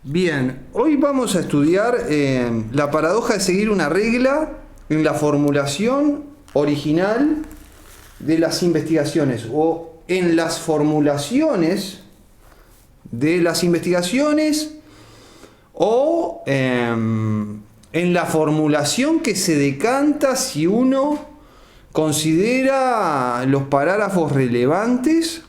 Bien, hoy vamos a estudiar la paradoja de seguir una regla en la formulación original de las investigaciones o en las formulaciones de las investigaciones o en la formulación que se decanta si uno considera los parágrafos relevantes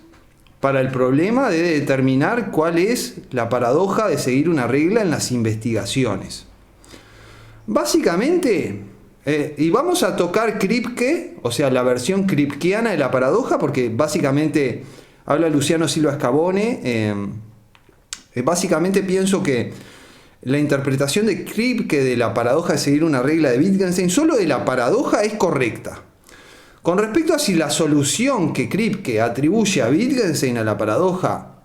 para el problema de determinar cuál es la paradoja de seguir una regla en las investigaciones. Básicamente, y vamos a tocar Kripke, o sea, la versión kripkeana de la paradoja, porque básicamente habla Luciano Silva Scavone. Básicamente pienso que la interpretación de Kripke de la paradoja de seguir una regla de Wittgenstein, solo de la paradoja, es correcta. Con respecto a si la solución que Kripke atribuye a Wittgenstein a la paradoja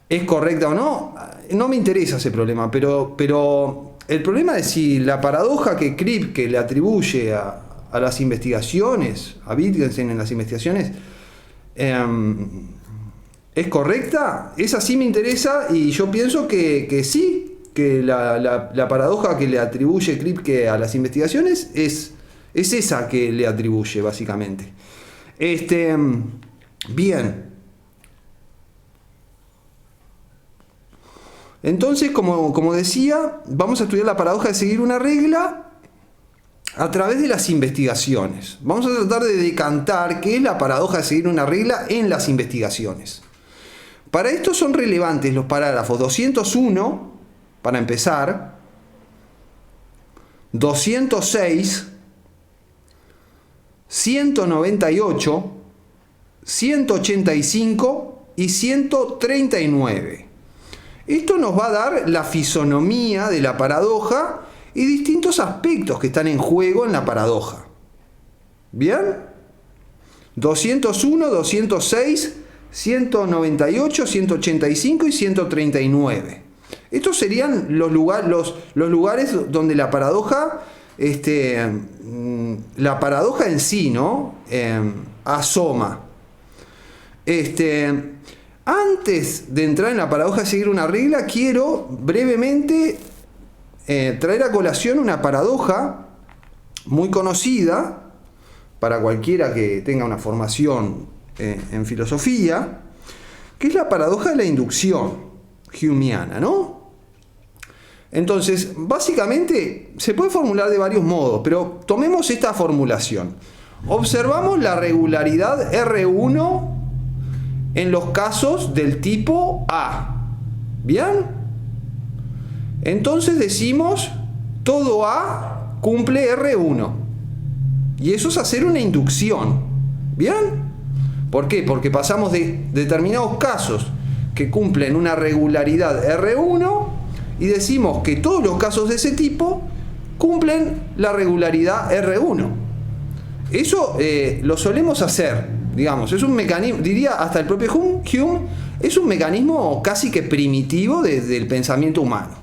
es correcta o no, no me interesa ese problema, pero el problema es si la paradoja que Kripke le atribuye a las investigaciones, a Wittgenstein en las investigaciones, es correcta. Esa sí me interesa y yo pienso que sí, que la paradoja que le atribuye Kripke a las investigaciones es esa que le atribuye, básicamente. Bien. Entonces, como decía, vamos a estudiar la paradoja de seguir una regla a través de las investigaciones. Vamos a tratar de decantar qué es la paradoja de seguir una regla en las investigaciones. Para esto son relevantes los parágrafos 201, para empezar, 206, 198, 185 y 139. Esto nos va a dar la fisonomía de la paradoja y distintos aspectos que están en juego en la paradoja. ¿Bien? 201, 206, 198, 185 y 139. Estos serían los lugares donde la paradoja en sí, ¿no? Asoma. Antes de entrar en la paradoja de seguir una regla, quiero brevemente traer a colación una paradoja muy conocida para cualquiera que tenga una formación en filosofía, que es la paradoja de la inducción humeana, ¿no? Entonces, básicamente se puede formular de varios modos, pero tomemos esta formulación. Observamos la regularidad R1 en los casos del tipo A. ¿Bien? Entonces decimos, todo A cumple R1. Y eso es hacer una inducción. ¿Bien? ¿Por qué? Porque pasamos de determinados casos que cumplen una regularidad R1 y decimos que todos los casos de ese tipo cumplen la regularidad R1. Eso lo solemos hacer, digamos, es un mecanismo, diría hasta el propio Hume, es un mecanismo casi que primitivo del pensamiento humano.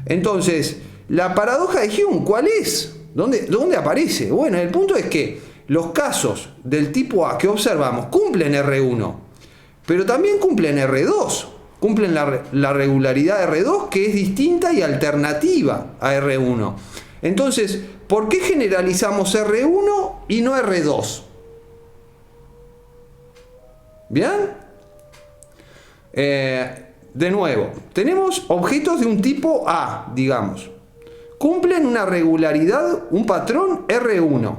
Entonces, la paradoja de Hume, ¿cuál es? ¿Dónde aparece? Bueno, el punto es que los casos del tipo A que observamos cumplen R1, pero también cumplen R2. Cumplen la regularidad R2, que es distinta y alternativa a R1. Entonces, ¿por qué generalizamos R1 y no R2? ¿Bien? De nuevo, tenemos objetos de un tipo A, digamos. Cumplen una regularidad, un patrón R1.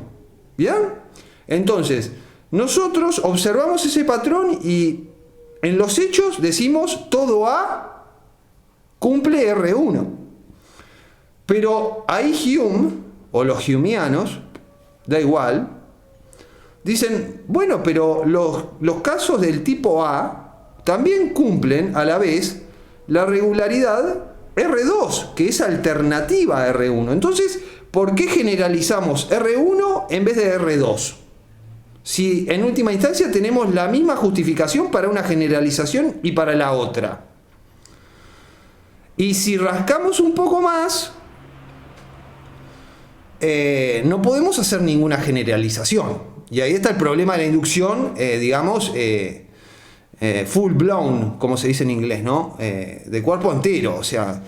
¿Bien? Entonces, nosotros observamos ese patrón y en los hechos decimos todo A cumple R1. Pero ahí Hume, o los humeanos, da igual, dicen, bueno, pero los casos del tipo A también cumplen a la vez la regularidad R2, que es alternativa a R1. Entonces, ¿por qué generalizamos R1 en vez de R2? Si en última instancia tenemos la misma justificación para una generalización y para la otra. Y si rascamos un poco más, no podemos hacer ninguna generalización. Y ahí está el problema de la inducción, full blown, como se dice en inglés, ¿no? De cuerpo entero, o sea,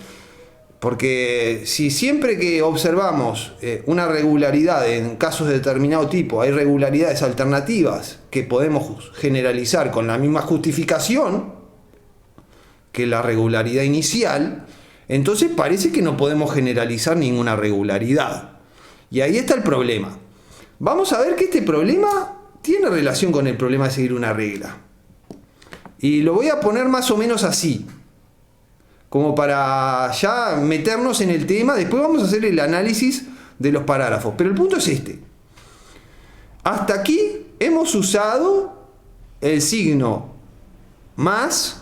porque si siempre que observamos una regularidad en casos de determinado tipo, hay regularidades alternativas que podemos generalizar con la misma justificación que la regularidad inicial, entonces parece que no podemos generalizar ninguna regularidad. Y ahí está el problema. Vamos a ver que este problema tiene relación con el problema de seguir una regla. Y lo voy a poner más o menos así, como para ya meternos en el tema. Después vamos a hacer el análisis de los parágrafos. Pero el punto es este. Hasta aquí hemos usado el signo más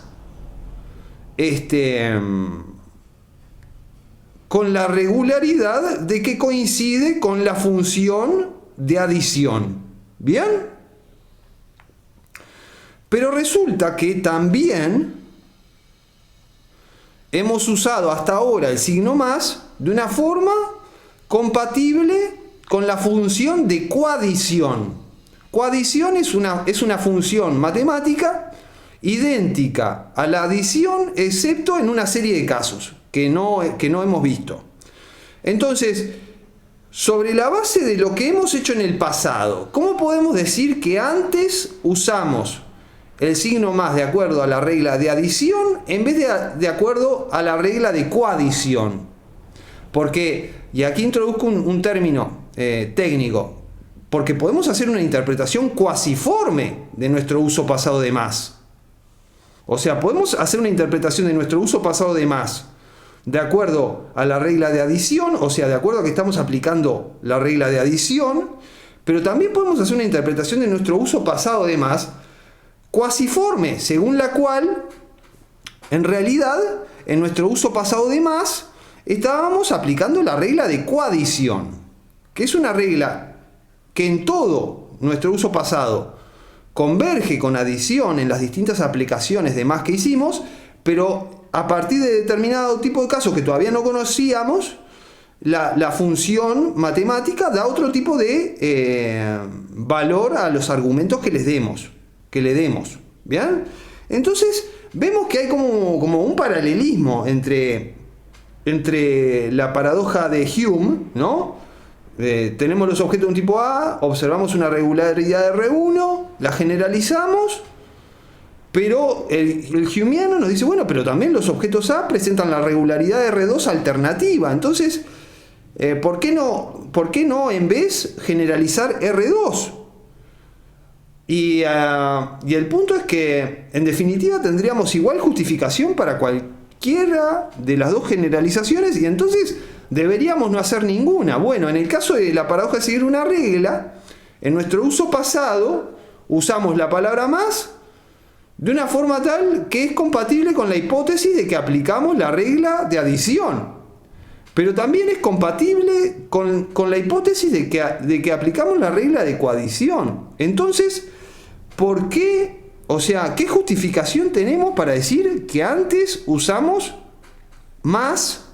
con la regularidad de que coincide con la función de adición. ¿Bien? Pero resulta que también hemos usado hasta ahora el signo más de una forma compatible con la función de coadición. Coadición es una función matemática idéntica a la adición, excepto en una serie de casos que no hemos visto. Entonces, sobre la base de lo que hemos hecho en el pasado, ¿cómo podemos decir que antes usamos el signo más de acuerdo a la regla de adición en vez de acuerdo a la regla de coadición? Porque, y aquí introduzco un término técnico, porque podemos hacer una interpretación cuasiforme de nuestro uso pasado de más. O sea, podemos hacer una interpretación de nuestro uso pasado de más de acuerdo a la regla de adición, o sea, de acuerdo a que estamos aplicando la regla de adición, pero también podemos hacer una interpretación de nuestro uso pasado de más cuasiforme, según la cual, en realidad, en nuestro uso pasado de más, estábamos aplicando la regla de coadición, que es una regla que en todo nuestro uso pasado converge con adición en las distintas aplicaciones de más que hicimos, pero a partir de determinado tipo de casos que todavía no conocíamos, la función matemática da otro tipo de valor a los argumentos que le demos. ¿Bien? Entonces, vemos que hay como un paralelismo entre la paradoja de Hume, ¿no? Tenemos los objetos de un tipo A, observamos una regularidad de R1, la generalizamos, pero el Humeano nos dice, bueno, pero también los objetos A presentan la regularidad de R2 alternativa. Entonces, ¿por qué no en vez generalizar R2? Y el punto es que, en definitiva, tendríamos igual justificación para cualquiera de las dos generalizaciones y entonces deberíamos no hacer ninguna. Bueno, en el caso de la paradoja de seguir una regla, en nuestro uso pasado usamos la palabra más de una forma tal que es compatible con la hipótesis de que aplicamos la regla de adición. Pero también es compatible con la hipótesis de que aplicamos la regla de coadición. Entonces, ¿por qué? O sea, ¿qué justificación tenemos para decir que antes usamos más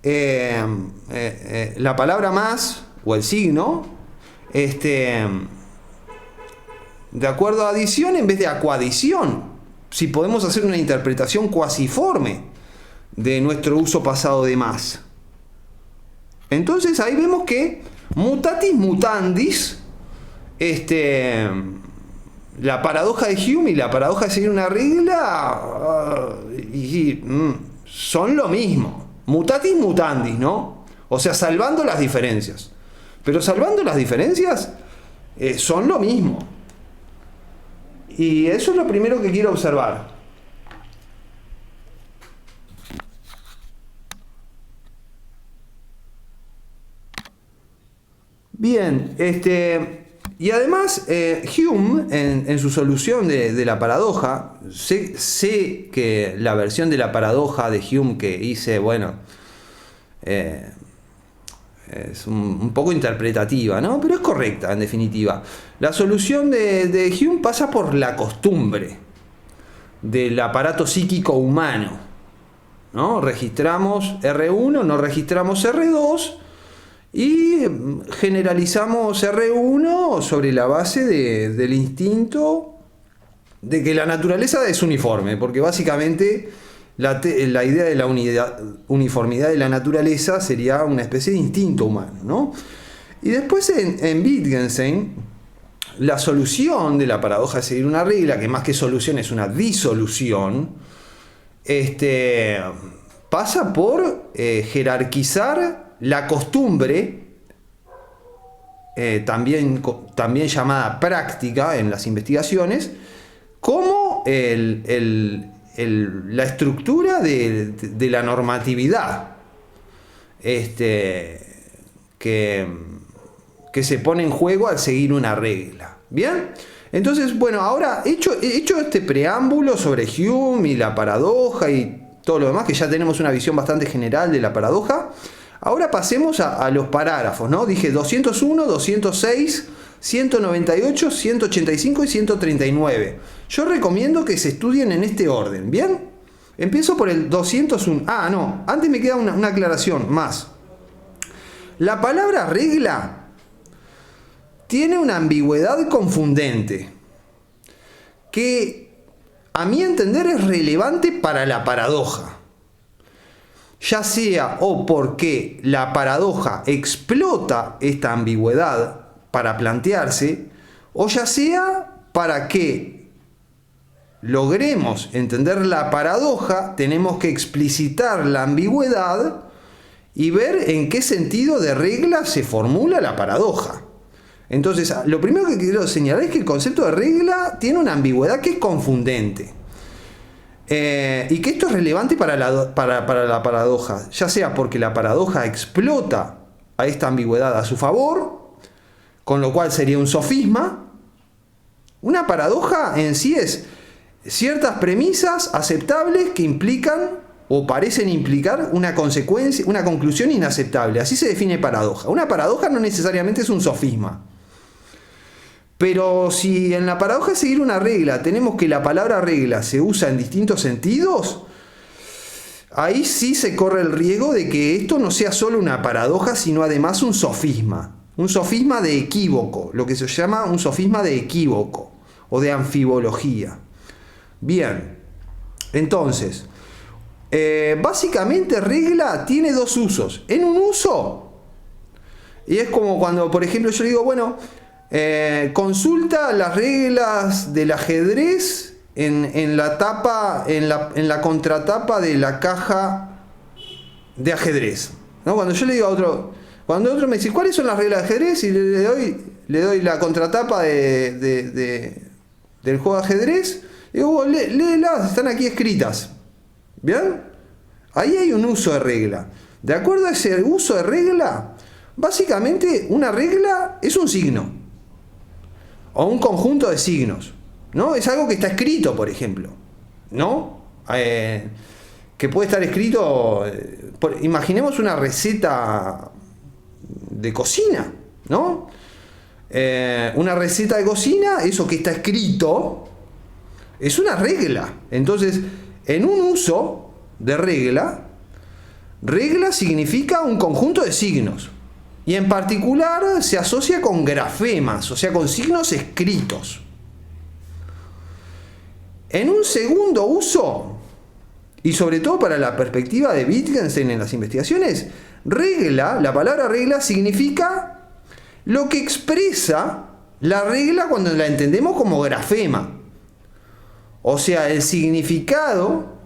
la palabra más o el signo de acuerdo a adición en vez de a coadición? Si podemos hacer una interpretación cuasiforme de nuestro uso pasado de más. Entonces ahí vemos que mutatis mutandis, la paradoja de Hume y la paradoja de seguir una regla son lo mismo. Mutatis mutandis, ¿no? O sea, salvando las diferencias. Pero salvando las diferencias son lo mismo. Y eso es lo primero que quiero observar. Bien, y además Hume en su solución de la paradoja, sé que la versión de la paradoja de Hume que hice, bueno, es un poco interpretativa, ¿no? Pero es correcta en definitiva. La solución de Hume pasa por la costumbre del aparato psíquico humano, ¿no? Registramos R1, no registramos R2 y generalizamos R1 sobre la base del instinto de que la naturaleza es uniforme, porque básicamente la idea de la uniformidad de la naturaleza sería una especie de instinto humano, ¿no? Y después en Wittgenstein, la solución de la paradoja de seguir una regla, que más que solución es una disolución, pasa por jerarquizar la costumbre, también llamada práctica en las investigaciones, como la estructura de la normatividad que se pone en juego al seguir una regla. ¿Bien? Entonces, bueno, ahora hecho este preámbulo sobre Hume y la paradoja y todo lo demás, que ya tenemos una visión bastante general de la paradoja, ahora pasemos a los parágrafos, ¿no? Dije 201, 206, 198, 185 y 139. Yo recomiendo que se estudien en este orden, ¿bien? Empiezo por el 201. Ah, no, antes me queda una aclaración más. La palabra regla tiene una ambigüedad confundente que, a mi entender, es relevante para la paradoja. Ya sea o porque la paradoja explota esta ambigüedad para plantearse, o ya sea para que logremos entender la paradoja, tenemos que explicitar la ambigüedad y ver en qué sentido de regla se formula la paradoja. Entonces, lo primero que quiero señalar es que el concepto de regla tiene una ambigüedad que es confundente. Y que esto es relevante para la paradoja, ya sea porque la paradoja explota a esta ambigüedad a su favor, con lo cual sería un sofisma. Una paradoja en sí es ciertas premisas aceptables que implican o parecen implicar una consecuencia, una conclusión inaceptable. Así se define paradoja. Una paradoja no necesariamente es un sofisma. Pero si en la paradoja de seguir una regla tenemos que la palabra regla se usa en distintos sentidos, ahí sí se corre el riesgo de que esto no sea solo una paradoja, sino además un sofisma. Un sofisma de equívoco, lo que se llama un sofisma de equívoco o de anfibología. Bien, entonces, básicamente regla tiene dos usos. En un uso, y es como cuando, por ejemplo, yo digo, bueno, consulta las reglas del ajedrez en la tapa, en la contratapa de la caja de ajedrez, ¿no? Cuando yo le digo a otro, cuando otro me dice ¿cuáles son las reglas de ajedrez? Y le doy la contratapa del juego de ajedrez, digo, léelas, están aquí escritas. ¿Bien? Ahí hay un uso de regla. De acuerdo a ese uso de regla, básicamente una regla es un signo o un conjunto de signos, ¿no? Es algo que está escrito, por ejemplo, ¿no? Que puede estar escrito, imaginemos una receta de cocina, ¿no? Una receta de cocina, eso que está escrito, es una regla. Entonces, en un uso de regla, regla significa un conjunto de signos. Y en particular se asocia con grafemas, o sea, con signos escritos. En un segundo uso, y sobre todo para la perspectiva de Wittgenstein en las investigaciones, regla, la palabra regla significa lo que expresa la regla cuando la entendemos como grafema. O sea, el significado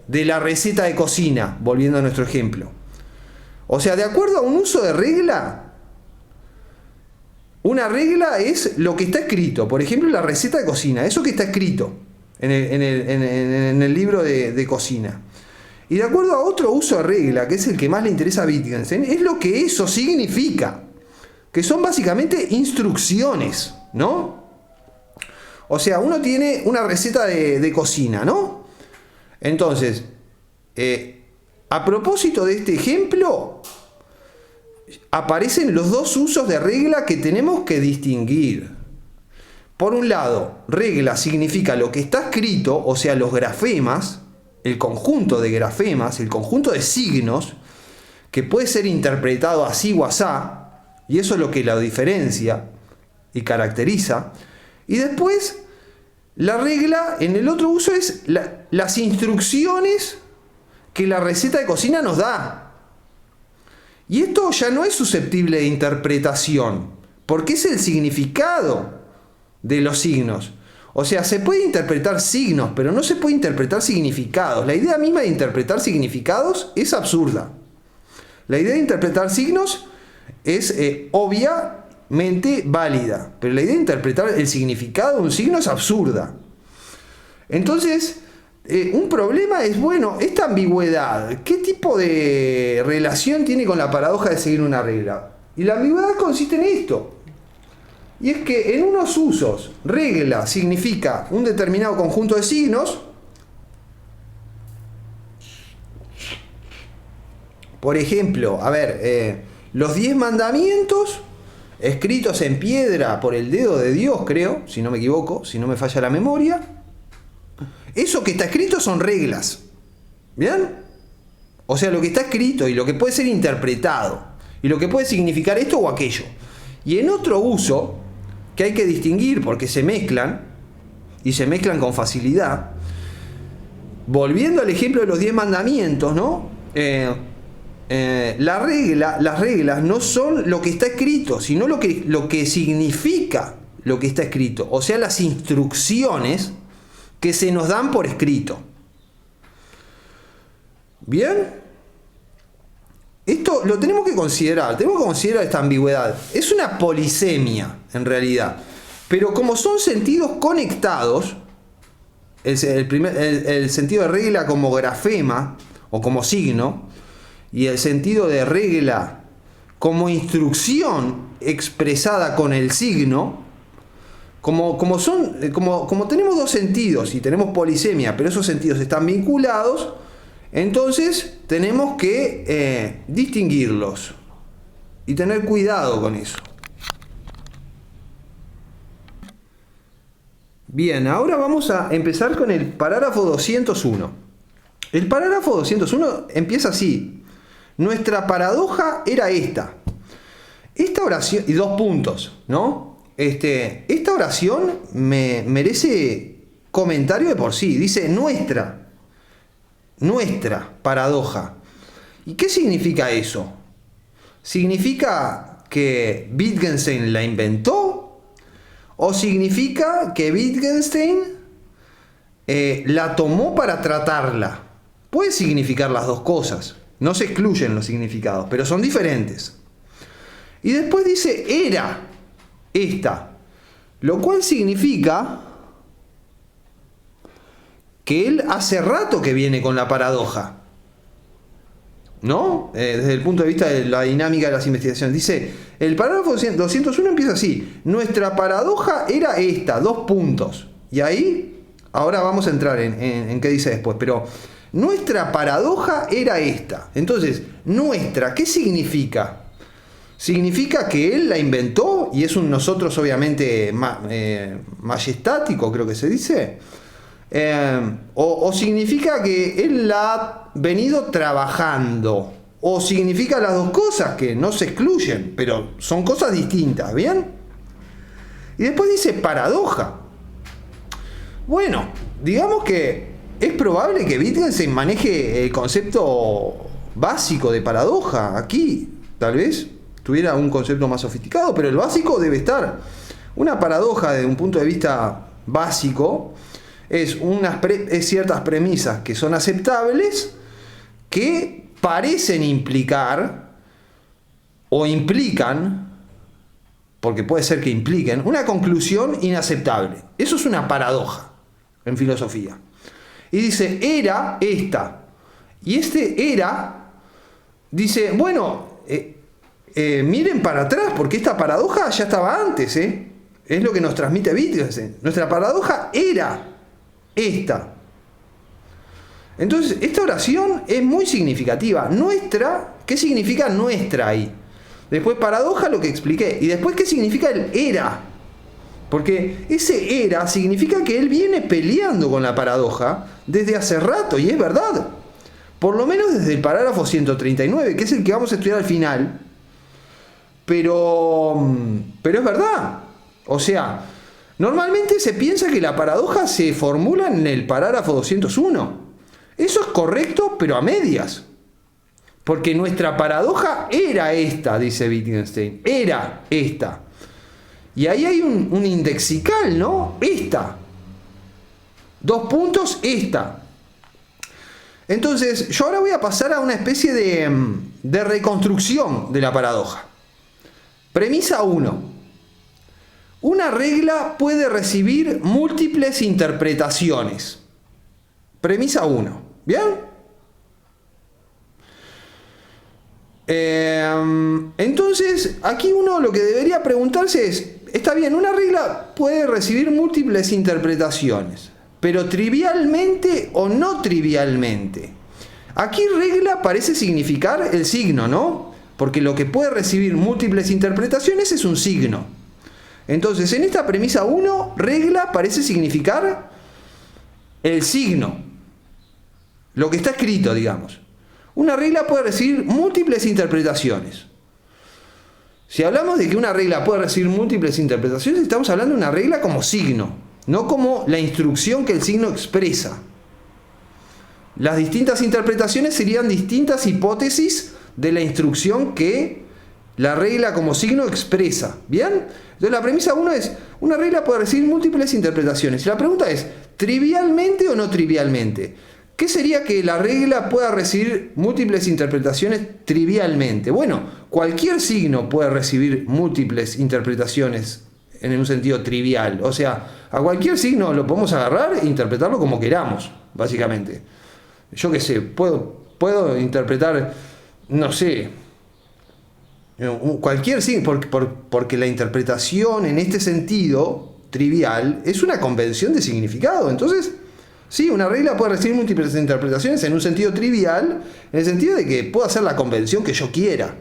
de la receta de cocina, volviendo a nuestro ejemplo. O sea, de acuerdo a un uso de regla, una regla es lo que está escrito. Por ejemplo, la receta de cocina, eso que está escrito en el libro de cocina. Y de acuerdo a otro uso de regla, que es el que más le interesa a Wittgenstein, es lo que eso significa, que son básicamente instrucciones, ¿no? O sea, uno tiene una receta de cocina, ¿no? Entonces, a propósito de este ejemplo, aparecen los dos usos de regla que tenemos que distinguir. Por un lado, regla significa lo que está escrito, o sea, los grafemas, el conjunto de grafemas, el conjunto de signos, que puede ser interpretado así o asá, y eso es lo que la diferencia y caracteriza. Y después, La regla en el otro uso es las instrucciones que la receta de cocina nos da. Y esto ya no es susceptible de interpretación, porque es el significado de los signos. O sea, se puede interpretar signos, pero no se puede interpretar significados. La idea misma de interpretar significados es absurda. La idea de interpretar signos es obviamente válida, pero la idea de interpretar el significado de un signo es absurda. Entonces, un problema es, bueno, esta ambigüedad, ¿qué tipo de relación tiene con la paradoja de seguir una regla? Y la ambigüedad consiste en esto. Y es que en unos usos, regla significa un determinado conjunto de signos. Por ejemplo, a ver, los 10 mandamientos escritos en piedra por el dedo de Dios, creo, si no me equivoco, si no me falla la memoria. Eso que está escrito son reglas. ¿Bien? O sea, lo que está escrito y lo que puede ser interpretado. Y lo que puede significar esto o aquello. Y en otro uso, que hay que distinguir porque se mezclan, y se mezclan con facilidad. Volviendo al ejemplo de los 10 mandamientos, ¿no? Las reglas no son lo que está escrito, sino lo que significa lo que está escrito. O sea, las instrucciones que se nos dan por escrito. ¿Bien? Esto lo tenemos que considerar esta ambigüedad. Es una polisemia, en realidad. Pero como son sentidos conectados, el sentido de regla como grafema o como signo, y el sentido de regla como instrucción expresada con el signo, como tenemos dos sentidos y tenemos polisemia, pero esos sentidos están vinculados, entonces tenemos que distinguirlos y tener cuidado con eso. Bien, ahora vamos a empezar con el parágrafo 201. El parágrafo 201 empieza así. Nuestra paradoja era esta. Esta oración, y 2 puntos, ¿no? Esta oración me merece comentario de por sí. Dice nuestra paradoja. ¿Y qué significa eso? ¿Significa que Wittgenstein la inventó? ¿O significa que Wittgenstein la tomó para tratarla? Puede significar las dos cosas. No se excluyen los significados, pero son diferentes. Y después dice era esta, lo cual significa que él hace rato que viene con la paradoja, ¿no? Desde el punto de vista de la dinámica de las investigaciones. Dice, el parágrafo 201 empieza así. Nuestra paradoja era esta, 2 puntos. Y ahí, ahora vamos a entrar en qué dice después. Pero nuestra paradoja era esta. Entonces, nuestra, ¿qué significa? ¿Significa que él la inventó? Y es un nosotros obviamente majestático, creo que se dice. O significa que él la ha venido trabajando, o significa las dos cosas, que no se excluyen, pero son cosas distintas, ¿bien? Y después dice paradoja. Bueno, digamos que es probable que Wittgenstein maneje el concepto básico de paradoja. Aquí tal vez tuviera un concepto más sofisticado, pero el básico debe estar. Una paradoja desde un punto de vista básico es ciertas premisas que son aceptables, que parecen implicar o implican, porque puede ser que impliquen, una conclusión inaceptable. Eso es una paradoja en filosofía. Y dice, era esta. Y era, dice, bueno, miren para atrás, porque esta paradoja ya estaba antes, es lo que nos transmite Wittgenstein. Nuestra paradoja era esta. Entonces, esta oración es muy significativa. Nuestra, ¿qué significa nuestra ahí? Después paradoja, lo que expliqué. Y después, ¿qué significa el era? Porque ese era significa que él viene peleando con la paradoja desde hace rato, y es verdad. Por lo menos desde el parágrafo 139, que es el que vamos a estudiar al final. Pero es verdad. O sea, Normalmente se piensa que la paradoja se formula en el parágrafo 201. Eso es correcto, pero a medias. Porque nuestra paradoja era esta, dice Wittgenstein. Era esta. Y ahí hay un indexical, ¿no? Esta. 2 puntos, esta. Entonces, yo ahora voy a pasar a una especie de reconstrucción de la paradoja. Premisa 1. Una regla puede recibir múltiples interpretaciones. Premisa 1. ¿Bien? Entonces, aquí uno lo que debería preguntarse es, está bien, una regla puede recibir múltiples interpretaciones, pero trivialmente o no trivialmente. Aquí regla parece significar el signo, ¿no? Porque lo que puede recibir múltiples interpretaciones es un signo. Entonces, en esta premisa 1, regla parece significar el signo. Lo que está escrito, digamos. Una regla puede recibir múltiples interpretaciones. Si hablamos de que una regla puede recibir múltiples interpretaciones, estamos hablando de una regla como signo, no como la instrucción que el signo expresa. Las distintas interpretaciones serían distintas hipótesis de la instrucción que la regla como signo expresa. ¿Bien? Entonces la premisa 1 es, una regla puede recibir múltiples interpretaciones. Y la pregunta es, ¿trivialmente o no trivialmente? ¿Qué sería que la regla pueda recibir múltiples interpretaciones trivialmente? Bueno, cualquier signo puede recibir múltiples interpretaciones en un sentido trivial. O sea, a cualquier signo lo podemos agarrar e interpretarlo como queramos, básicamente. Yo qué sé, puedo interpretar, no sé, cualquier signo, porque la interpretación en este sentido trivial es una convención de significado. Entonces, sí, una regla puede recibir múltiples interpretaciones en un sentido trivial, en el sentido de que puedo hacer la convención que yo quiera.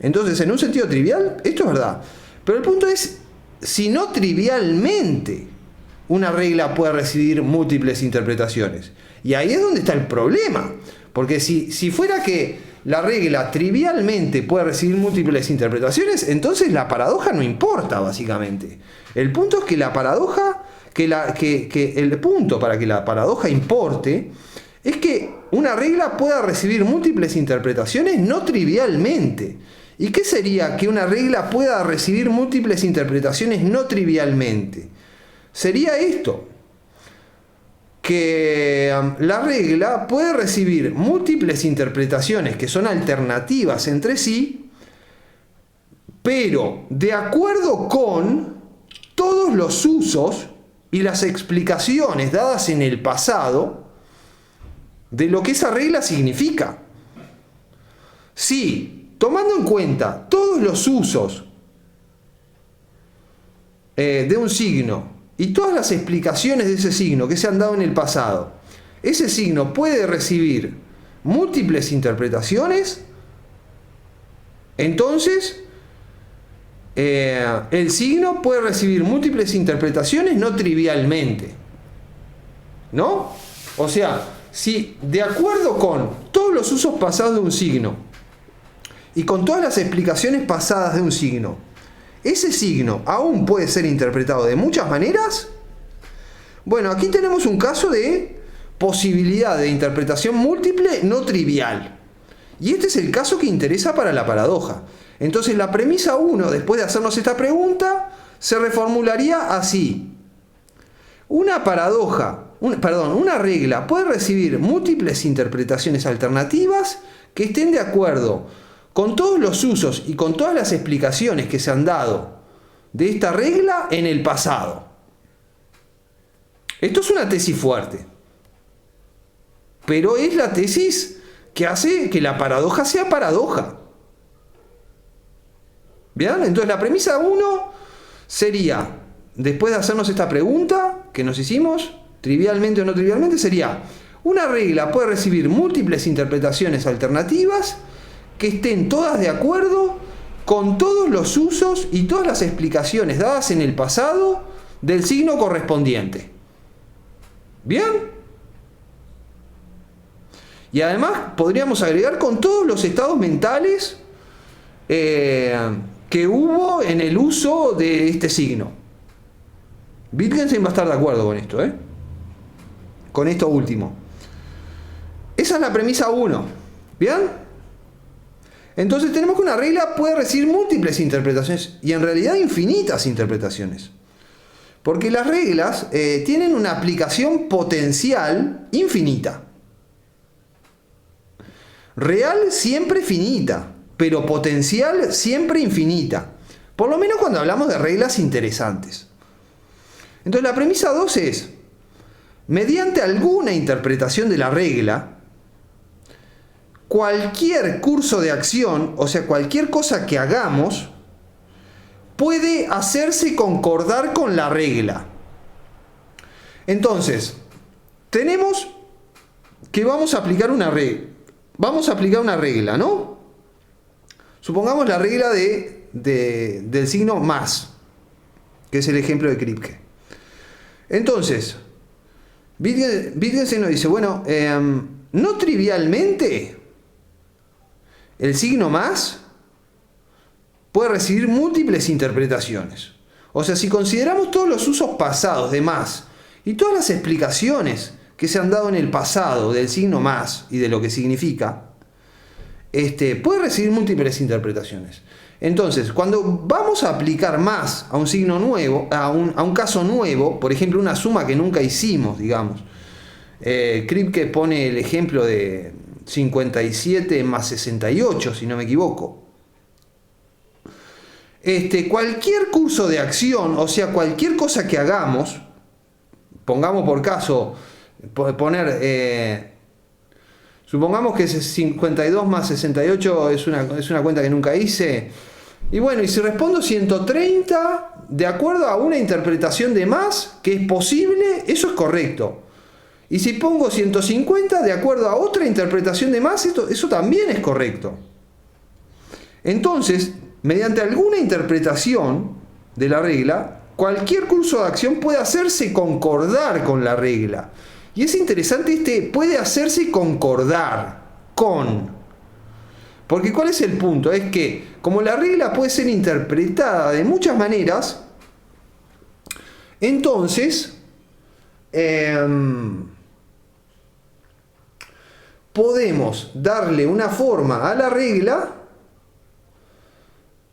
Entonces, en un sentido trivial, esto es verdad. Pero el punto es, si no trivialmente una regla puede recibir múltiples interpretaciones. Y ahí es donde está el problema. Porque si fuera que la regla trivialmente puede recibir múltiples interpretaciones, entonces la paradoja no importa, básicamente. El punto es que la paradoja... el punto para que la paradoja importe es que una regla pueda recibir múltiples interpretaciones no trivialmente. ¿Y qué sería que una regla pueda recibir múltiples interpretaciones no trivialmente? Sería esto, que la regla puede recibir múltiples interpretaciones que son alternativas entre sí, pero de acuerdo con todos los usos y las explicaciones dadas en el pasado de lo que esa regla significa. Si, tomando en cuenta todos los usos de un signo y todas las explicaciones de ese signo que se han dado en el pasado, ese signo puede recibir múltiples interpretaciones, entonces el signo puede recibir múltiples interpretaciones no trivialmente, ¿no? O sea, si de acuerdo con todos los usos pasados de un signo y con todas las explicaciones pasadas de un signo, ese signo aún puede ser interpretado de muchas maneras, bueno, aquí tenemos un caso de posibilidad de interpretación múltiple no trivial. Y este es el caso que interesa para la paradoja. Entonces la premisa 1, después de hacernos esta pregunta, se reformularía así. Una regla puede recibir múltiples interpretaciones alternativas que estén de acuerdo con todos los usos y con todas las explicaciones que se han dado de esta regla en el pasado. Esto es una tesis fuerte, pero es la tesis que hace que la paradoja sea paradoja. ¿Bien? Entonces la premisa 1 sería, después de hacernos esta pregunta que nos hicimos, trivialmente o no trivialmente, sería: una regla puede recibir múltiples interpretaciones alternativas que estén todas de acuerdo con todos los usos y todas las explicaciones dadas en el pasado del signo correspondiente. ¿Bien? Y además podríamos agregar con todos los estados mentales que hubo en el uso de este signo. Wittgenstein va a estar de acuerdo con esto, con esto último. Esa es la premisa 1. ¿Bien? Entonces tenemos que una regla puede recibir múltiples interpretaciones y en realidad infinitas interpretaciones. Porque las reglas tienen una aplicación potencial infinita. Real siempre finita, pero potencial siempre infinita. Por lo menos cuando hablamos de reglas interesantes. Entonces la premisa 2 es, mediante alguna interpretación de la regla, cualquier curso de acción, o sea, cualquier cosa que hagamos, puede hacerse concordar con la regla. Entonces, tenemos que vamos a aplicar una regla. Vamos a aplicar una regla, ¿no? Supongamos la regla del signo más, que es el ejemplo de Kripke. Entonces, Wittgenstein nos dice, bueno, no trivialmente, el signo más puede recibir múltiples interpretaciones. O sea, si consideramos todos los usos pasados de más y todas las explicaciones que se han dado en el pasado del signo más y de lo que significa, puede recibir múltiples interpretaciones. Entonces, cuando vamos a aplicar más a un signo nuevo, a un caso nuevo, por ejemplo, una suma que nunca hicimos, digamos, Kripke pone el ejemplo de 57 más 68, si no me equivoco. Cualquier curso de acción, o sea, cualquier cosa que hagamos, pongamos por caso, supongamos que 52 más 68 es una cuenta que nunca hice, y bueno, y si respondo 130, de acuerdo a una interpretación de más, que es posible, eso es correcto. Y si pongo 150, de acuerdo a otra interpretación de más, eso también es correcto. Entonces, mediante alguna interpretación de la regla, cualquier curso de acción puede hacerse concordar con la regla. Y es interesante puede hacerse concordar con. Porque ¿cuál es el punto? Es que como la regla puede ser interpretada de muchas maneras, entonces podemos darle una forma a la regla,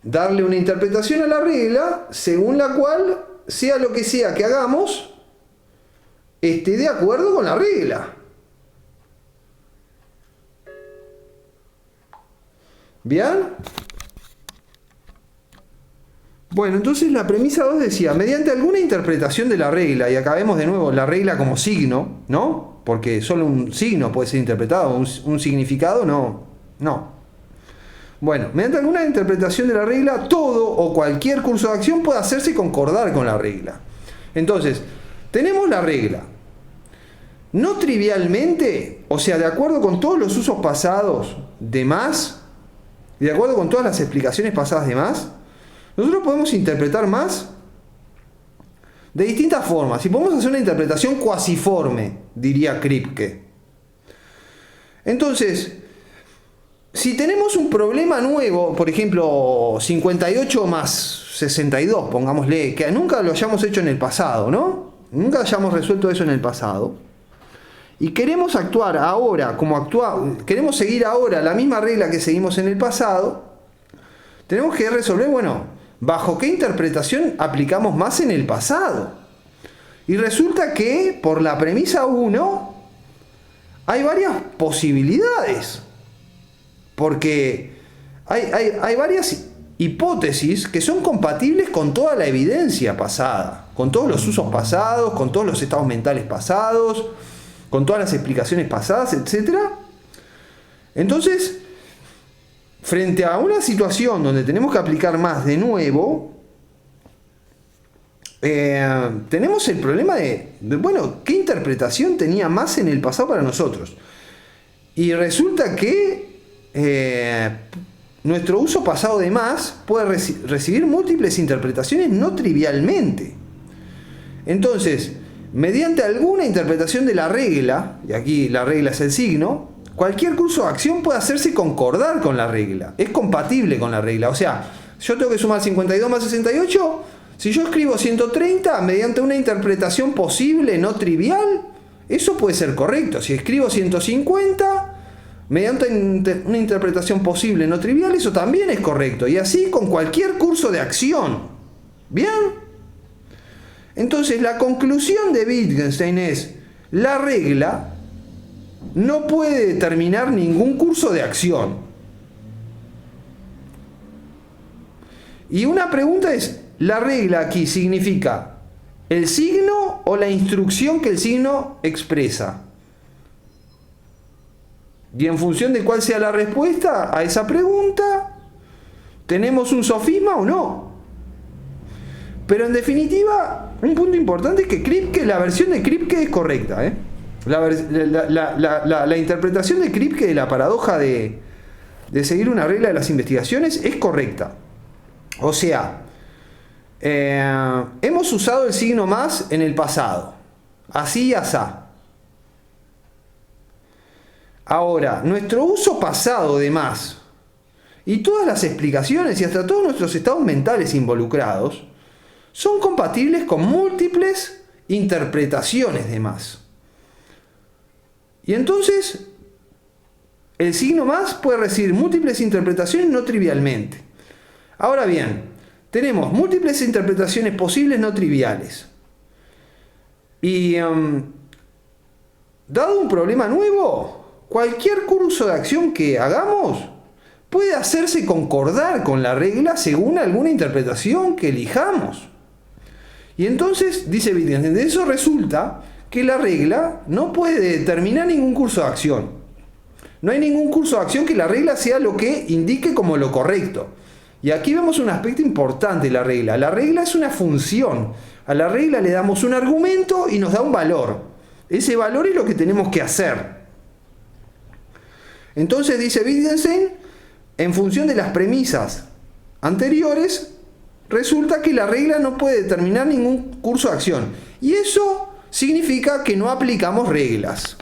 darle una interpretación a la regla, según la cual, sea lo que sea que hagamos, esté de acuerdo con la regla. ¿Bien? Bueno, entonces la premisa 2 decía, mediante alguna interpretación de la regla, y acá vemos de nuevo la regla como signo, ¿no? Porque solo un signo puede ser interpretado, un significado no. Bueno, mediante alguna interpretación de la regla, todo o cualquier curso de acción puede hacerse concordar con la regla. Entonces, tenemos la regla. No trivialmente, o sea, de acuerdo con todos los usos pasados de más, y de acuerdo con todas las explicaciones pasadas de más, nosotros podemos interpretar más de distintas formas. Y podemos hacer una interpretación cuasiforme, diría Kripke. Entonces, si tenemos un problema nuevo, por ejemplo, 58 más 62, pongámosle, que nunca lo hayamos hecho en el pasado, ¿no? Nunca hayamos resuelto eso en el pasado. Y queremos actuar ahora queremos seguir ahora la misma regla que seguimos en el pasado, tenemos que resolver, bueno, ¿bajo qué interpretación aplicamos más en el pasado? Y resulta que, por la premisa 1, hay varias posibilidades. Porque hay varias hipótesis que son compatibles con toda la evidencia pasada, con todos los usos pasados, con todos los estados mentales pasados, con todas las explicaciones pasadas, etc. Entonces, frente a una situación donde tenemos que aplicar más de nuevo, tenemos el problema de, bueno, ¿qué interpretación tenía más en el pasado para nosotros? Y resulta que nuestro uso pasado de más puede recibir múltiples interpretaciones no trivialmente. Entonces, mediante alguna interpretación de la regla, y aquí la regla es el signo, cualquier curso de acción puede hacerse concordar con la regla. Es compatible con la regla. O sea, yo tengo que sumar 52 más 68, Si yo escribo 130 mediante una interpretación posible, no trivial, eso puede ser correcto. Si escribo 150 mediante una interpretación posible, no trivial, eso también es correcto. Y así con cualquier curso de acción. ¿Bien? Entonces la conclusión de Wittgenstein es: la regla no puede determinar ningún curso de acción. Y una pregunta es: ¿la regla aquí significa el signo o la instrucción que el signo expresa? Y en función de cuál sea la respuesta a esa pregunta, ¿tenemos un sofisma o no? Pero en definitiva, un punto importante es que Kripke, la versión de Kripke es correcta, ¿eh? La interpretación de Kripke de la paradoja de seguir una regla de las investigaciones es correcta. O sea, hemos usado el signo más en el pasado, así y asá. Ahora, nuestro uso pasado de más y todas las explicaciones y hasta todos nuestros estados mentales involucrados son compatibles con múltiples interpretaciones de más. Y entonces, el signo más puede recibir múltiples interpretaciones no trivialmente. Ahora bien, tenemos múltiples interpretaciones posibles no triviales. Y dado un problema nuevo, cualquier curso de acción que hagamos puede hacerse concordar con la regla según alguna interpretación que elijamos. Y entonces, dice Wittgenstein, de eso resulta que la regla no puede determinar ningún curso de acción. No hay ningún curso de acción que la regla sea lo que indique como lo correcto. Y aquí vemos un aspecto importante de la regla. La regla es una función. A la regla le damos un argumento y nos da un valor. Ese valor es lo que tenemos que hacer. Entonces, dice Wittgenstein, en función de las premisas anteriores, resulta que la regla no puede determinar ningún curso de acción. Y eso significa que no aplicamos reglas.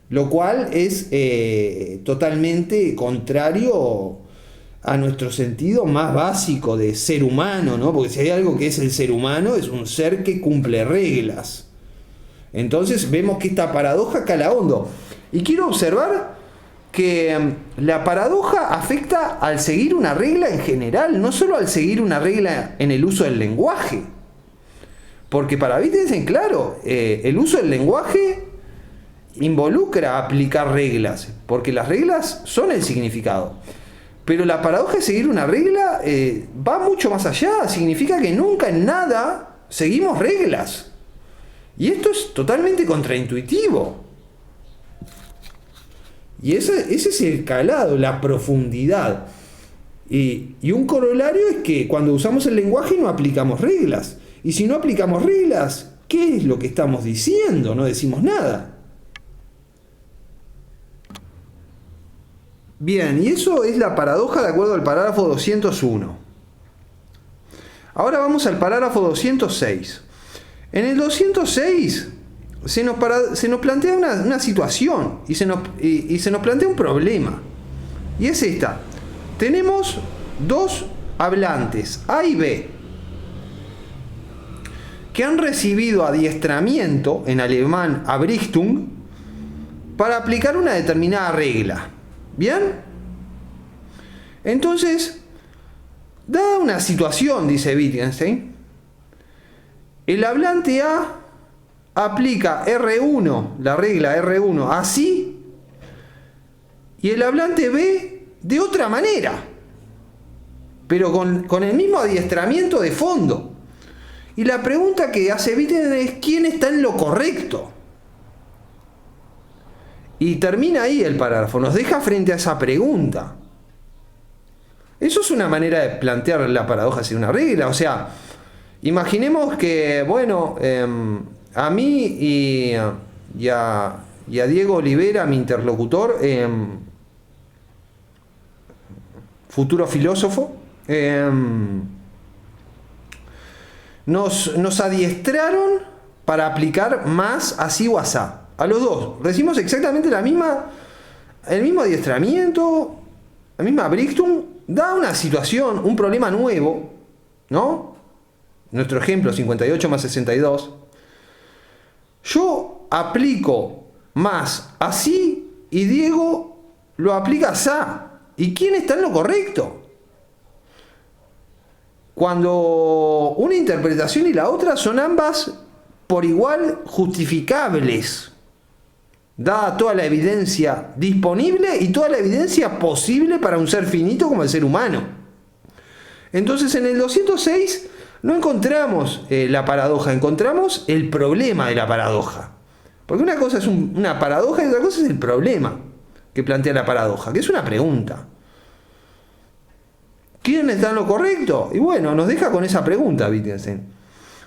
Lo cual es totalmente contrario a nuestro sentido más básico de ser humano, ¿no? Porque si hay algo que es el ser humano, es un ser que cumple reglas. Entonces vemos que esta paradoja cala hondo. Y quiero observar que la paradoja afecta al seguir una regla en general, no solo al seguir una regla en el uso del lenguaje. Porque para Wittgenstein, claro, el uso del lenguaje involucra aplicar reglas, porque las reglas son el significado. Pero la paradoja de seguir una regla va mucho más allá, significa que nunca en nada seguimos reglas. Y esto es totalmente contraintuitivo. Y ese es el calado, la profundidad. Y un corolario es que cuando usamos el lenguaje no aplicamos reglas. Y si no aplicamos reglas, ¿qué es lo que estamos diciendo? No decimos nada. Bien, y eso es la paradoja de acuerdo al parágrafo 201. Ahora vamos al parágrafo 206. En el 206 se nos plantea una situación y se nos plantea un problema. Y es esta. Tenemos dos hablantes, A y B, que han recibido adiestramiento, en alemán Abrichtung, para aplicar una determinada regla. ¿Bien? Entonces, dada una situación, dice Wittgenstein, el hablante A aplica R1, la regla R1, así, y el hablante B de otra manera, pero con el mismo adiestramiento de fondo. Y la pregunta que hace Wittgenstein es: ¿quién está en lo correcto? Y termina ahí el párrafo, nos deja frente a esa pregunta. Eso es una manera de plantear la paradoja sin una regla. O sea, imaginemos que, bueno, a mí y a Diego Olivera, mi interlocutor, futuro filósofo, nos adiestraron para aplicar más así o asá. A los dos recibimos exactamente el mismo adiestramiento, la misma Brichtung, da una situación, un problema nuevo, ¿no? Nuestro ejemplo, 58 más 62. Yo aplico más así y Diego lo aplica así. ¿Y quién está en lo correcto? Cuando una interpretación y la otra son ambas por igual justificables, dada toda la evidencia disponible y toda la evidencia posible para un ser finito como el ser humano. Entonces en el 206 no encontramos la paradoja, encontramos el problema de la paradoja. Porque una cosa es una paradoja y otra cosa es el problema que plantea la paradoja, que es una pregunta. ¿Quién está en lo correcto? Y bueno, nos deja con esa pregunta Wittgenstein.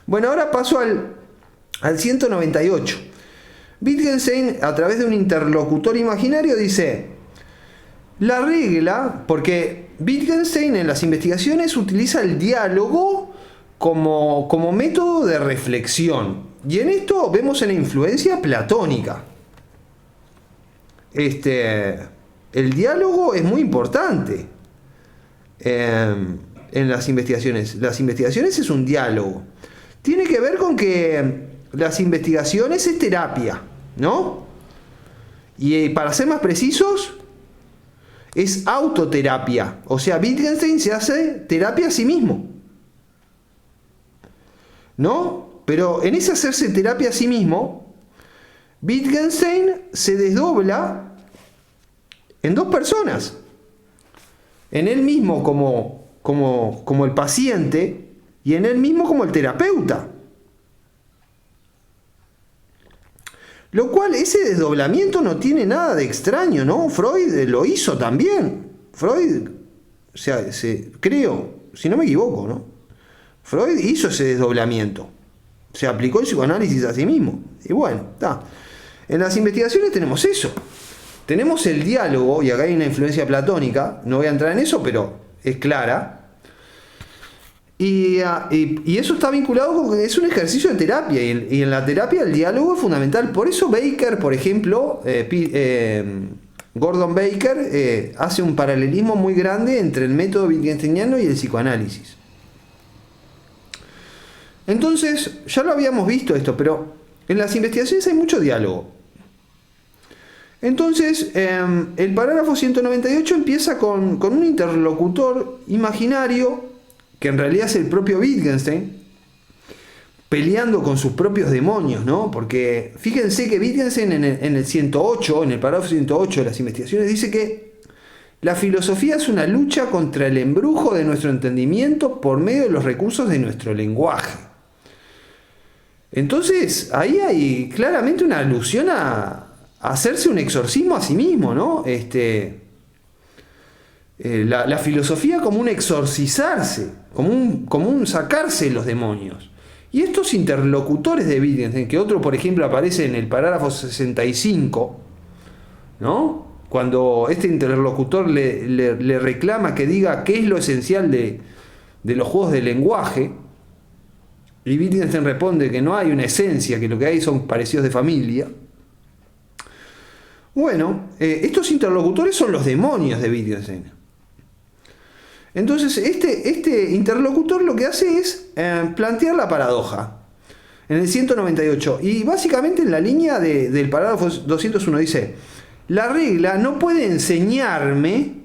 Bueno, ahora paso al 198. Wittgenstein, a través de un interlocutor imaginario, dice: la regla, porque Wittgenstein en las investigaciones utiliza el diálogo como método de reflexión. Y en esto vemos una influencia platónica. El diálogo es muy importante en las investigaciones. Las investigaciones es un diálogo. Tiene que ver con que las investigaciones es terapia, ¿no? Y para ser más precisos, es autoterapia. O sea, Wittgenstein se hace terapia a sí mismo, ¿no? Pero en ese hacerse terapia a sí mismo, Wittgenstein se desdobla en dos personas. En él mismo como el paciente y en él mismo como el terapeuta. Lo cual, ese desdoblamiento no tiene nada de extraño, ¿no? Freud lo hizo también. Freud, o sea, creo, si no me equivoco, ¿no? Freud hizo ese desdoblamiento. Se aplicó el psicoanálisis a sí mismo. Y bueno, está. En las investigaciones tenemos eso. Tenemos el diálogo, y acá hay una influencia platónica, no voy a entrar en eso, pero es clara. Y eso está vinculado con que es un ejercicio de terapia, y en la terapia el diálogo es fundamental. Por eso Baker, por ejemplo, Gordon Baker, hace un paralelismo muy grande entre el método wittgensteiniano y el psicoanálisis. Entonces, ya lo habíamos visto esto, pero en las investigaciones hay mucho diálogo. Entonces, el parágrafo 198 empieza con un interlocutor imaginario, que en realidad es el propio Wittgenstein, peleando con sus propios demonios, ¿no? Porque fíjense que Wittgenstein en el 108, en el parágrafo 108 de las investigaciones, dice que la filosofía es una lucha contra el embrujo de nuestro entendimiento por medio de los recursos de nuestro lenguaje. Entonces, ahí hay claramente una alusión a hacerse un exorcismo a sí mismo, ¿no? La filosofía como un exorcizarse, como un sacarse los demonios. Y estos interlocutores de Wittgenstein, que otro, por ejemplo, aparece en el parágrafo 65, ¿no? Cuando este interlocutor le reclama que diga qué es lo esencial de los juegos de lenguaje, y Wittgenstein responde que no hay una esencia, que lo que hay son parecidos de familia. Bueno, estos interlocutores son los demonios de Wittgenstein. Entonces, este interlocutor lo que hace es plantear la paradoja en el 198. Y básicamente en la línea del parágrafo 201 dice: la regla no puede enseñarme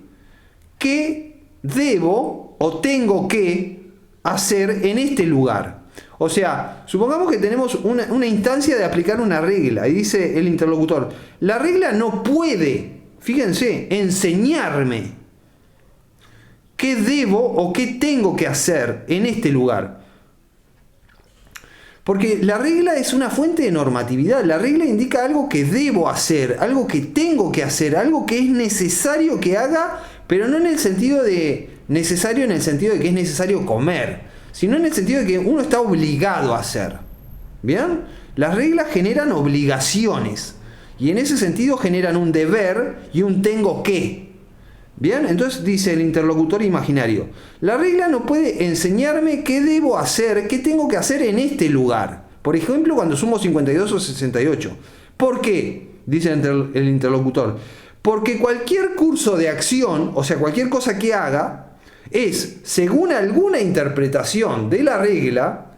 qué debo o tengo que hacer en este lugar. O sea, supongamos que tenemos una instancia de aplicar una regla, y dice el interlocutor: la regla no puede, fíjense, enseñarme qué debo o qué tengo que hacer en este lugar. Porque la regla es una fuente de normatividad. La regla indica algo que debo hacer, algo que tengo que hacer, algo que es necesario que haga, pero no en el sentido de necesario en el sentido de que es necesario comer, sino en el sentido de que uno está obligado a hacer. ¿Bien? Las reglas generan obligaciones, y en ese sentido generan un deber y un tengo que. Bien, entonces dice el interlocutor imaginario: la regla no puede enseñarme qué debo hacer, qué tengo que hacer en este lugar. Por ejemplo, cuando sumo 52 o 68. ¿Por qué? Dice el interlocutor: porque cualquier curso de acción, o sea, cualquier cosa que haga, es, según alguna interpretación de la regla,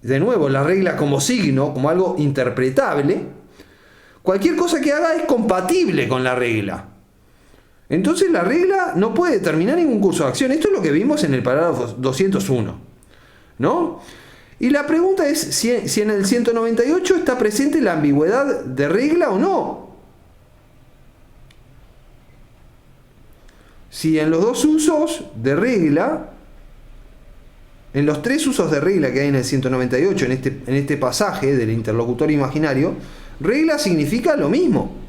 de nuevo, la regla como signo, como algo interpretable, cualquier cosa que haga es compatible con la regla. Entonces la regla no puede determinar ningún curso de acción. Esto es lo que vimos en el parágrafo 201, ¿no? Y la pregunta es si en el 198 está presente la ambigüedad de regla o no. Si en los dos usos de regla, en los tres usos de regla que hay en el 198, en este pasaje del interlocutor imaginario, regla significa lo mismo.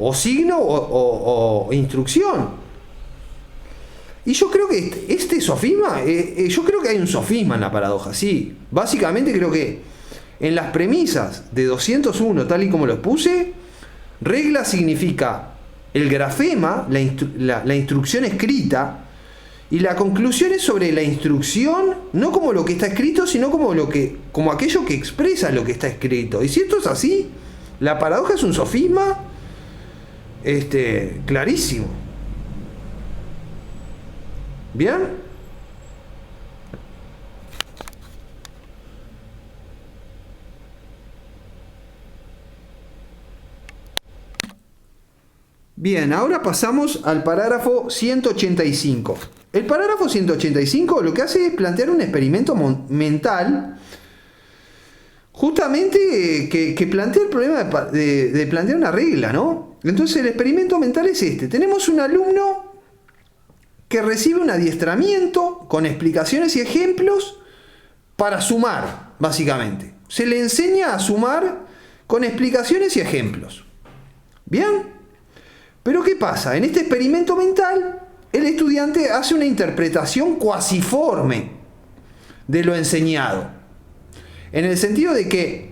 O signo o instrucción. Y yo creo que este sofisma, yo creo que hay un sofisma en la paradoja, sí. Básicamente creo que en las premisas de 201, tal y como lo puse, regla significa el grafema, la instrucción escrita, y la conclusión es sobre la instrucción, no como lo que está escrito, sino como aquello que expresa lo que está escrito. Y si esto es así, la paradoja es un sofisma clarísimo. ¿Bien? Bien, ahora pasamos al parágrafo 185. El parágrafo 185 lo que hace es plantear un experimento mental, justamente que plantea el problema de plantear una regla, ¿no? Entonces el experimento mental es este. Tenemos un alumno que recibe un adiestramiento con explicaciones y ejemplos para sumar, básicamente. Se le enseña a sumar con explicaciones y ejemplos. ¿Bien? Pero ¿qué pasa? En este experimento mental, el estudiante hace una interpretación cuasiforme de lo enseñado. En el sentido de que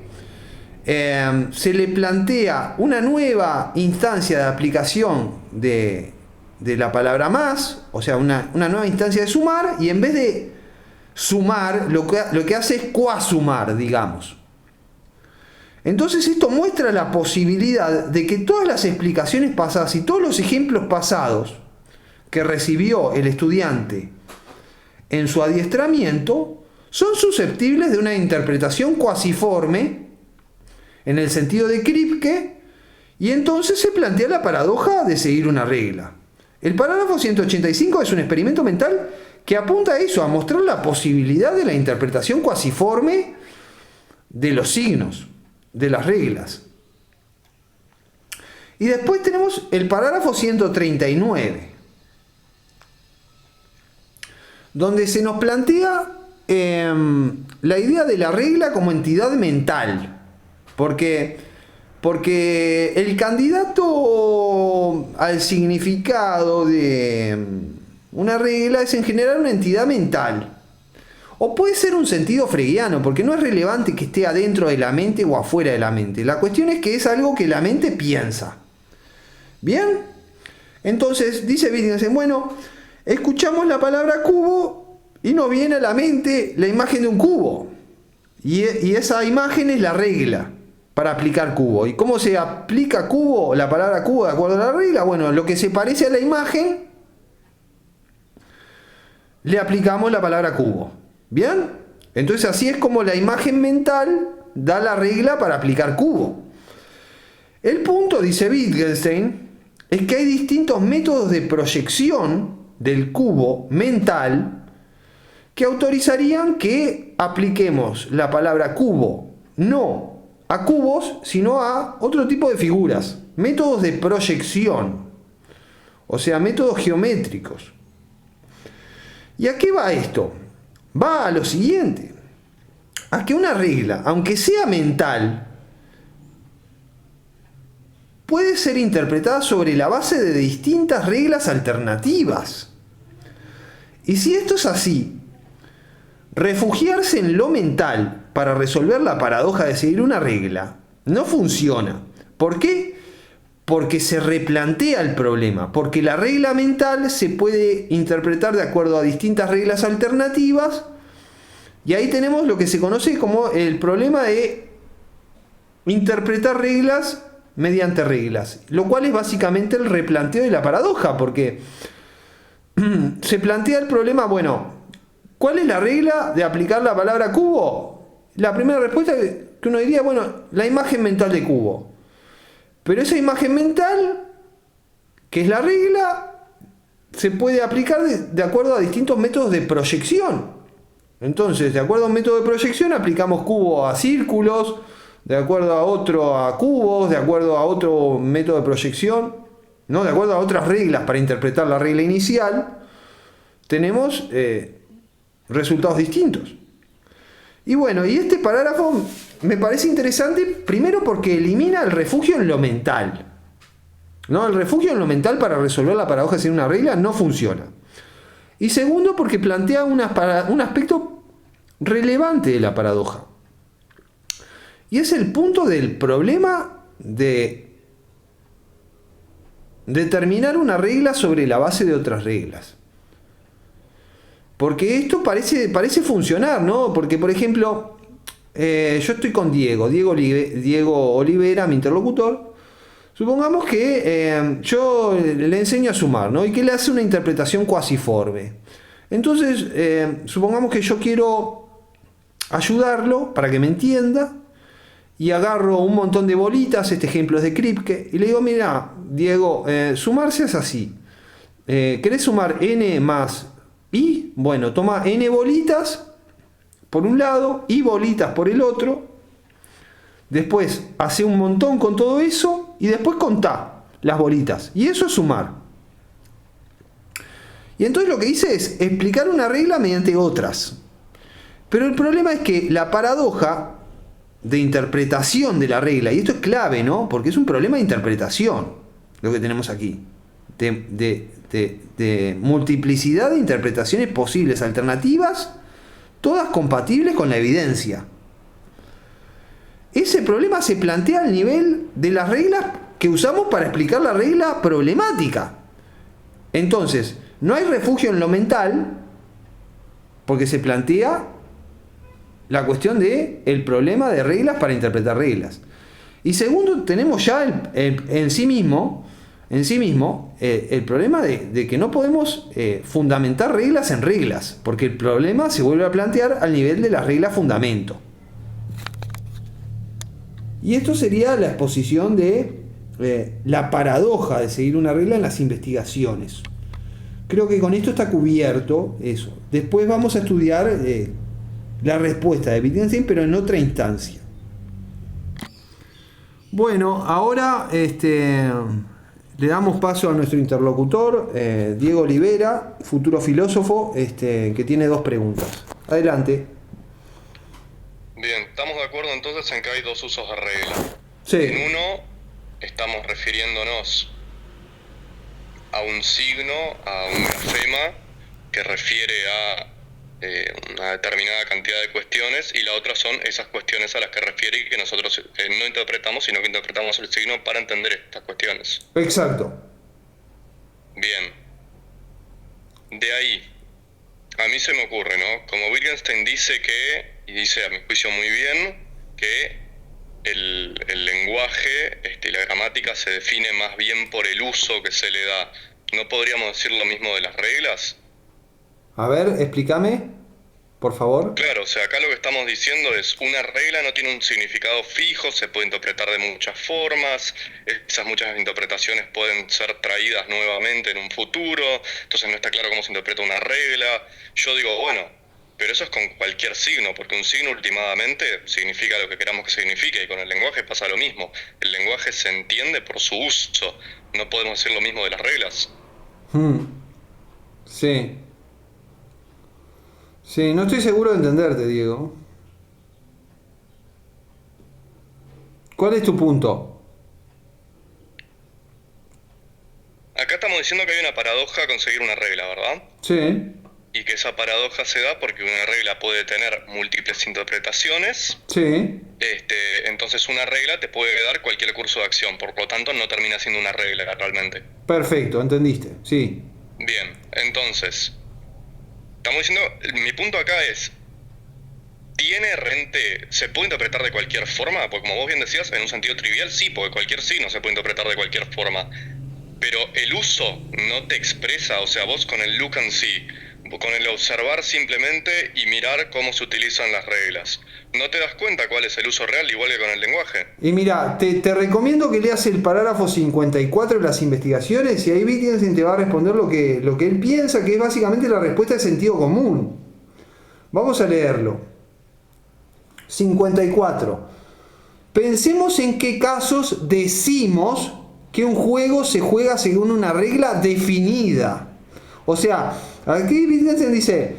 se le plantea una nueva instancia de aplicación de la palabra más, o sea, una nueva instancia de sumar, y en vez de sumar, lo que hace es cuasumar, digamos. Entonces esto muestra la posibilidad de que todas las explicaciones pasadas y todos los ejemplos pasados que recibió el estudiante en su adiestramiento son susceptibles de una interpretación cuasiforme en el sentido de Kripke, y entonces se plantea la paradoja de seguir una regla. El parágrafo 185 es un experimento mental que apunta a eso, a mostrar la posibilidad de la interpretación cuasiforme de los signos, de las reglas. Y después tenemos el parágrafo 139, donde se nos plantea la idea de la regla como entidad mental. Porque el candidato al significado de una regla es en general una entidad mental. O puede ser un sentido freudiano, porque no es relevante que esté adentro de la mente o afuera de la mente. La cuestión es que es algo que la mente piensa. ¿Bien? Entonces, dice Wittgenstein, bueno, escuchamos la palabra cubo y nos viene a la mente la imagen de un cubo. Y esa imagen es la regla para aplicar cubo. ¿Y cómo se aplica cubo, la palabra cubo de acuerdo a la regla? Bueno, lo que se parece a la imagen, le aplicamos la palabra cubo. ¿Bien? Entonces así es como la imagen mental da la regla para aplicar cubo. El punto, dice Wittgenstein, es que hay distintos métodos de proyección del cubo mental que autorizarían que apliquemos la palabra cubo no a cubos, sino a otro tipo de figuras. Métodos de proyección, o sea, métodos geométricos. ¿Y a qué va esto? Va a lo siguiente, a que una regla, aunque sea mental, puede ser interpretada sobre la base de distintas reglas alternativas. Y si esto es así, refugiarse en lo mental para resolver la paradoja de seguir una regla no funciona. ¿Por qué? Porque se replantea el problema, porque la regla mental se puede interpretar de acuerdo a distintas reglas alternativas, y ahí tenemos lo que se conoce como el problema de interpretar reglas mediante reglas, lo cual es básicamente el replanteo de la paradoja, porque se plantea el problema, bueno, ¿cuál es la regla de aplicar la palabra cubo? La primera respuesta que uno diría, bueno, la imagen mental de cubo. Pero esa imagen mental, que es la regla, se puede aplicar de acuerdo a distintos métodos de proyección. Entonces, de acuerdo a un método de proyección, aplicamos cubo a círculos, de acuerdo a otro a cubos, de acuerdo a otro método de proyección, ¿no? De acuerdo a otras reglas para interpretar la regla inicial, tenemos resultados distintos. Y bueno, y este parágrafo me parece interesante, primero porque elimina el refugio en lo mental. ¿No? El refugio en lo mental para resolver la paradoja sin una regla no funciona. Y segundo, porque plantea un aspecto relevante de la paradoja. Y es el punto del problema de determinar una regla sobre la base de otras reglas. Porque esto parece funcionar, ¿no? Porque, por ejemplo, yo estoy con Diego Olivera, mi interlocutor. Supongamos que yo le enseño a sumar, ¿no? Y que le hace una interpretación cuasiforme. Entonces, supongamos que yo quiero ayudarlo para que me entienda y agarro un montón de bolitas, este ejemplo es de Kripke, y le digo, mira, Diego, sumarse es así. ¿Querés sumar n más i? Bueno, toma n bolitas por un lado, i bolitas por el otro. Después hace un montón con todo eso y después contá las bolitas. Y eso es sumar. Y entonces lo que hice es explicar una regla mediante otras. Pero el problema es que la paradoja de interpretación de la regla, y esto es clave, ¿no? Porque es un problema de interpretación lo que tenemos aquí. De multiplicidad de interpretaciones posibles, alternativas, todas compatibles con la evidencia. Ese problema se plantea al nivel de las reglas que usamos para explicar la regla problemática. Entonces, no hay refugio en lo mental porque se plantea la cuestión de el problema de reglas para interpretar reglas. Y segundo, tenemos ya en sí mismo el problema de que no podemos fundamentar reglas en reglas, porque el problema se vuelve a plantear al nivel de las reglas fundamento. Y esto sería la exposición de la paradoja de seguir una regla en las investigaciones. Creo que con esto está cubierto eso. Después vamos a estudiar la respuesta de Wittgenstein, pero en otra instancia. Bueno, ahora le damos paso a nuestro interlocutor, Diego Olivera, futuro filósofo, que tiene 2 preguntas. Adelante. Bien, estamos de acuerdo entonces en que hay 2 usos de regla. Sí. En uno estamos refiriéndonos a un signo, a un grafema que refiere a una determinada cantidad de cuestiones, y la otra son esas cuestiones a las que refiere y que nosotros no interpretamos, sino que interpretamos el signo para entender estas cuestiones. Exacto. Bien. De ahí, a mí se me ocurre, ¿no? Como Wittgenstein dice que, y dice a mi juicio muy bien, que el lenguaje y la gramática se define más bien por el uso que se le da. ¿No podríamos decir lo mismo de las reglas? A ver, explícame, por favor. Claro, o sea, acá lo que estamos diciendo es una regla no tiene un significado fijo, se puede interpretar de muchas formas, esas muchas interpretaciones pueden ser traídas nuevamente en un futuro, entonces no está claro cómo se interpreta una regla. Yo digo, bueno, pero eso es con cualquier signo, porque un signo últimamente significa lo que queramos que signifique, y con el lenguaje pasa lo mismo. El lenguaje se entiende por su uso, no podemos decir lo mismo de las reglas. Sí. Sí, no estoy seguro de entenderte, Diego. ¿Cuál es tu punto? Acá estamos diciendo que hay una paradoja a conseguir una regla, ¿verdad? Sí. Y que esa paradoja se da porque una regla puede tener múltiples interpretaciones. Sí. Entonces una regla te puede dar cualquier curso de acción, por lo tanto no termina siendo una regla realmente. Perfecto, entendiste, sí. Bien, entonces, estamos diciendo, mi punto acá es, ¿tiene rente, se puede interpretar de cualquier forma? Porque como vos bien decías, en un sentido trivial sí, porque cualquier signo se puede interpretar de cualquier forma. pero el uso no te expresa, o sea, vos con el look and see, con el observar simplemente y mirar cómo se utilizan las reglas, no te das cuenta cuál es el uso real, igual que con el lenguaje. Y mira, te recomiendo que leas el parágrafo 54 de las investigaciones y ahí Wittgenstein te va a responder lo que él piensa, que es básicamente la respuesta de sentido común. Vamos a leerlo. 54. Pensemos en qué casos decimos que un juego se juega según una regla definida. O sea, aquí Wittgenstein dice,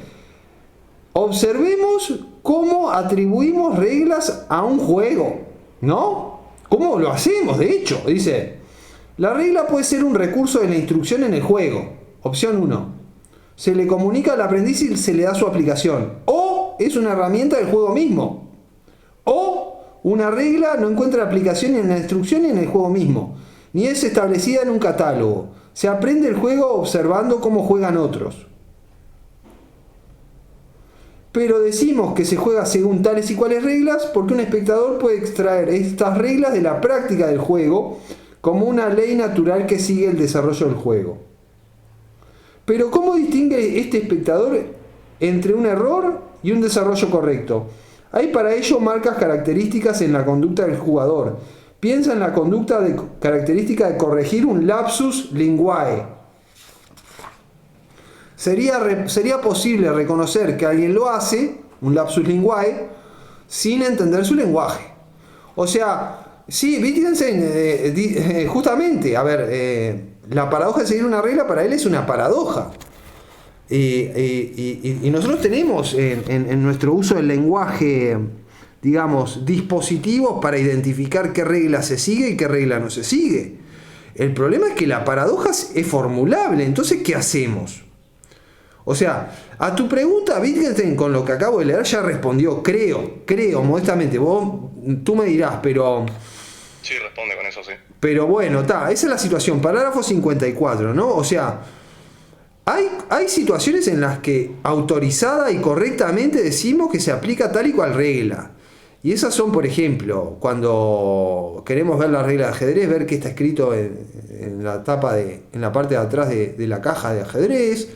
observemos cómo atribuimos reglas a un juego, ¿no? ¿Cómo lo hacemos? De hecho, dice, la regla puede ser un recurso de la instrucción en el juego. Opción 1. Se le comunica al aprendiz y se le da su aplicación. O es una herramienta del juego mismo. O una regla no encuentra aplicación en la instrucción ni en el juego mismo, ni es establecida en un catálogo. Se aprende el juego observando cómo juegan otros. Pero decimos que se juega según tales y cuales reglas porque un espectador puede extraer estas reglas de la práctica del juego como una ley natural que sigue el desarrollo del juego. Pero ¿cómo distingue este espectador entre un error y un desarrollo correcto? Hay para ello marcas características en la conducta del jugador. Piensa en la conducta característica de corregir un lapsus linguae. Sería posible reconocer que alguien lo hace, un lapsus linguae, sin entender su lenguaje. O sea, sí, Wittgenstein, justamente, a ver, la paradoja de seguir una regla para él es una paradoja. Y nosotros tenemos en nuestro uso del lenguaje, digamos, dispositivos para identificar qué regla se sigue y qué regla no se sigue. El problema es que la paradoja es formulable, entonces ¿qué hacemos? O sea, a tu pregunta, Wittgenstein, con lo que acabo de leer, ya respondió, creo, modestamente. Tú me dirás, pero... Sí, responde con eso, sí. Pero bueno, esa es la situación. Parágrafo 54, ¿no? O sea, hay situaciones en las que autorizada y correctamente decimos que se aplica tal y cual regla. Y esas son, por ejemplo, cuando queremos ver la regla de ajedrez, ver qué está escrito en la parte de atrás de la caja de ajedrez.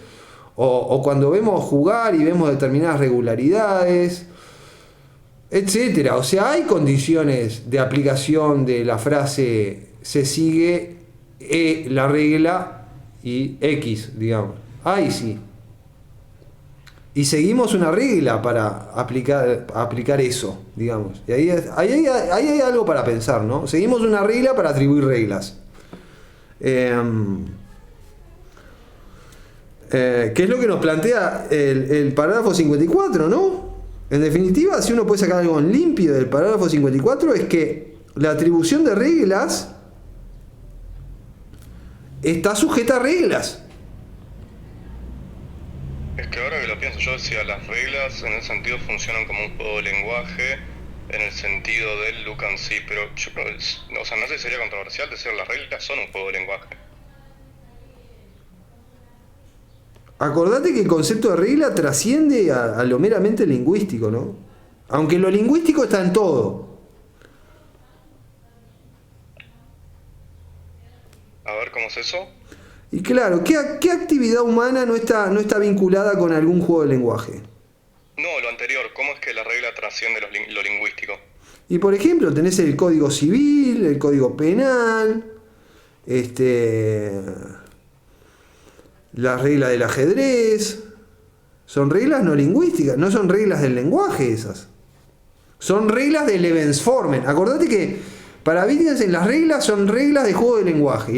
O cuando vemos jugar y vemos determinadas regularidades, etcétera. O sea, hay condiciones de aplicación de la frase se sigue la regla y X, digamos. Ahí sí. Y seguimos una regla para aplicar eso, digamos. Y ahí hay algo para pensar, ¿no? Seguimos una regla para atribuir reglas. ¿Qué es lo que nos plantea el parágrafo 54, ¿no? En definitiva, si uno puede sacar algo en limpio del parágrafo 54, es que la atribución de reglas está sujeta a reglas. Es que ahora que lo pienso, yo decía, las reglas en ese sentido funcionan como un juego de lenguaje, en el sentido del look and see, pero yo creo que, o sea, no sé si sería controversial decir las reglas son un juego de lenguaje. Acordate que el concepto de regla trasciende a lo meramente lingüístico, ¿no? Aunque lo lingüístico está en todo. A ver, ¿cómo es eso? Y claro, ¿qué actividad humana no está vinculada con algún juego de lenguaje? No, lo anterior, ¿cómo es que la regla trasciende lo lingüístico? Y por ejemplo, tenés el código civil, el código penal, las reglas del ajedrez. Son reglas no lingüísticas, no son reglas del lenguaje esas. Son reglas del Lebensformen. Acordate que para Wittgenstein las reglas son reglas de juego de lenguaje.